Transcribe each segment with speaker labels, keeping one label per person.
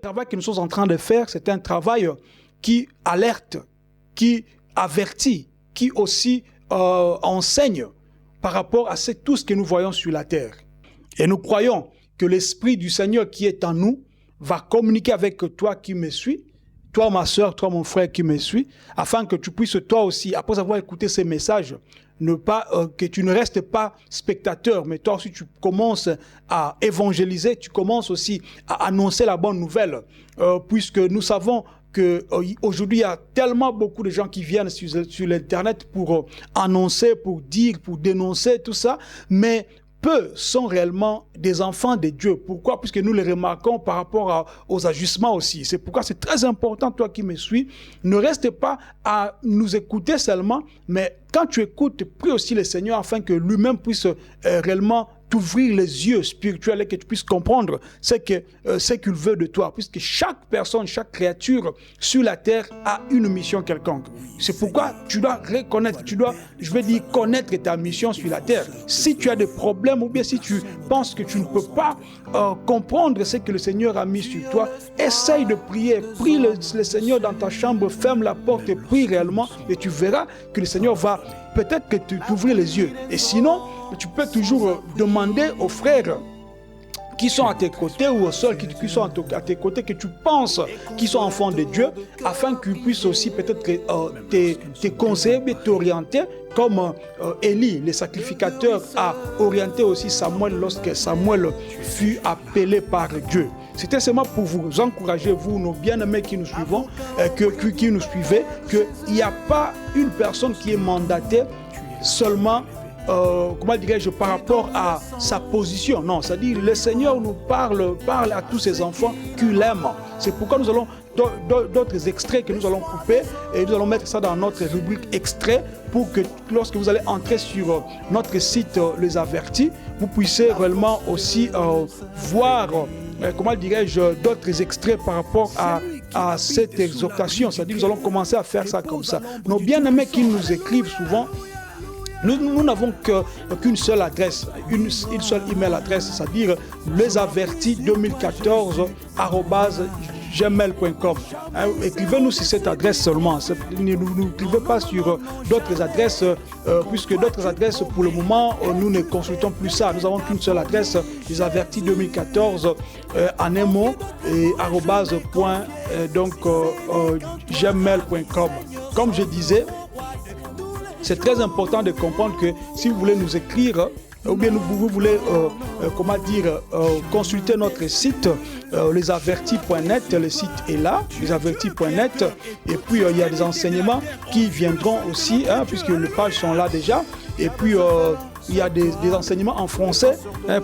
Speaker 1: Le travail que nous sommes en train de faire, c'est un travail qui alerte, qui avertit, qui aussi enseigne par rapport à tout ce que nous voyons sur la terre. Et nous croyons que l'Esprit du Seigneur qui est en nous va communiquer avec toi qui me suis, toi ma soeur, toi mon frère qui me suis, afin que tu puisses toi aussi, après avoir écouté ces messages, que tu ne restes pas spectateur, mais toi aussi tu commences à évangéliser, tu commences aussi à annoncer la bonne nouvelle, puisque nous savons que aujourd'hui il y a tellement beaucoup de gens qui viennent sur l'internet pour annoncer, pour dire, pour dénoncer tout ça, mais peu sont réellement des enfants de Dieu. Pourquoi? Puisque nous les remarquons par rapport aux ajustements aussi. C'est pourquoi c'est très important, toi qui me suis, ne reste pas à nous écouter seulement, mais quand tu écoutes, prie aussi le Seigneur afin que lui-même puisse réellement t'ouvrir les yeux spirituels et que tu puisses comprendre ce qu'il veut de toi, puisque chaque personne, chaque créature sur la terre a une mission quelconque. C'est pourquoi tu dois reconnaître, connaître ta mission sur la terre. Si tu as des problèmes ou bien si tu penses que tu ne peux pas comprendre ce que le Seigneur a mis sur toi, essaye de prier, prie le Seigneur dans ta chambre, ferme la porte et prie réellement et tu verras que le Seigneur va peut-être que t'ouvrir les yeux. Et sinon, tu peux toujours demander aux frères qui sont à tes côtés ou aux sœurs qui sont à tes côtés, que tu penses qu'ils sont enfants de Dieu, afin qu'ils puissent aussi peut-être te conseiller et t'orienter, comme Élie, le sacrificateur, a orienté aussi Samuel lorsque Samuel fut appelé par Dieu. C'était seulement pour vous encourager, vous, nos bien-aimés qui nous suivons, qui nous suivez, qu'il n'y a pas une personne qui est mandatée seulement par rapport à sa position. Non, c'est-à-dire le Seigneur nous parle à tous ses enfants qu'il aime. C'est pourquoi nous allons d'autres extraits que nous allons couper et nous allons mettre ça dans notre rubrique extrait pour que lorsque vous allez entrer sur notre site Les Avertis, vous puissiez réellement aussi voir d'autres extraits par rapport à cette exhortation. C'est-à-dire nous allons commencer à faire ça comme ça. Nos bien-aimés qui nous écrivent souvent, nous n'avons qu'une seule adresse, une seule email adresse, c'est-à-dire lesavertis2014@gmail.com. Écrivez-nous sur cette adresse seulement. N'écrivez pas sur d'autres adresses, puisque d'autres adresses, pour le moment, nous ne consultons plus ça. Nous avons qu'une seule adresse, lesavertis2014 en un mot, et gmail.com. Comme je disais, c'est très important de comprendre que si vous voulez nous écrire, ou bien vous voulez consulter notre site lesavertis.net, le site est là, lesavertis.net, et puis il y a des enseignements qui viendront aussi, puisque les pages sont là déjà, et puis il y a des enseignements en français,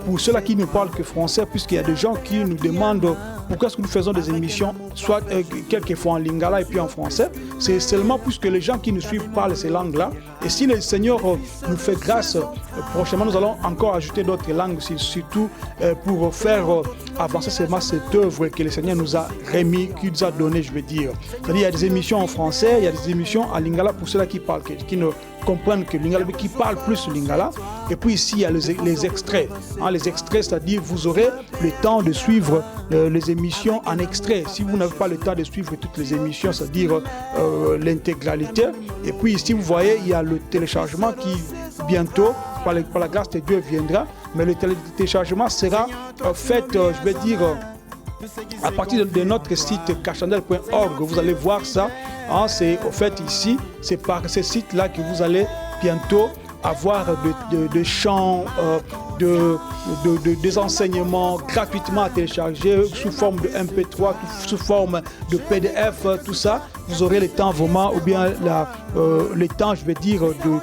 Speaker 1: pour ceux-là qui ne parlent que français, puisqu'il y a des gens qui nous demandent pourquoi est-ce que nous faisons des émissions, soit quelquefois en lingala et puis en français. C'est seulement puisque les gens qui nous suivent parlent ces langues-là. Et si le Seigneur nous fait grâce, prochainement nous allons encore ajouter d'autres langues, surtout pour faire avancer seulement cette œuvre que le Seigneur nous a remis, qu'il nous a donné, je veux dire. C'est-à-dire il y a des émissions en français, il y a des émissions en lingala pour ceux-là qui parlent, qui ne comprennent que lingala, qui parlent plus lingala. Et puis ici, il y a les extraits. Les extraits, c'est-à-dire vous aurez le temps de suivre les émissions en extrait. Si vous n'avez pas le temps de suivre toutes les émissions, c'est-à-dire l'intégralité. Et puis ici, vous voyez, il y a le téléchargement qui bientôt, par la grâce de Dieu, viendra. Mais le téléchargement sera fait, à partir de notre site kachandel.org. Vous allez voir ça. C'est au fait ici, c'est par ce site-là que vous allez bientôt avoir des chants, des enseignements gratuitement à télécharger sous forme de MP3, sous forme de PDF, tout ça. Vous aurez le temps vraiment, ou bien le temps, de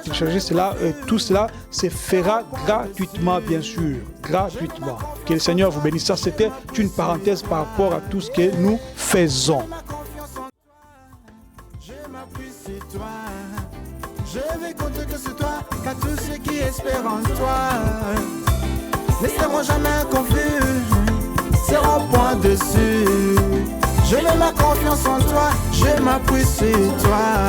Speaker 1: télécharger cela. Tout cela se fera gratuitement, bien sûr, gratuitement. Que le Seigneur vous bénisse. Ça, c'était une parenthèse par rapport à tout ce que nous faisons.
Speaker 2: Je vais compter que c'est toi, car tous ceux qui espèrent en toi ne seront jamais confus, seront point dessus. Je mets ma confiance en toi, je m'appuie sur toi.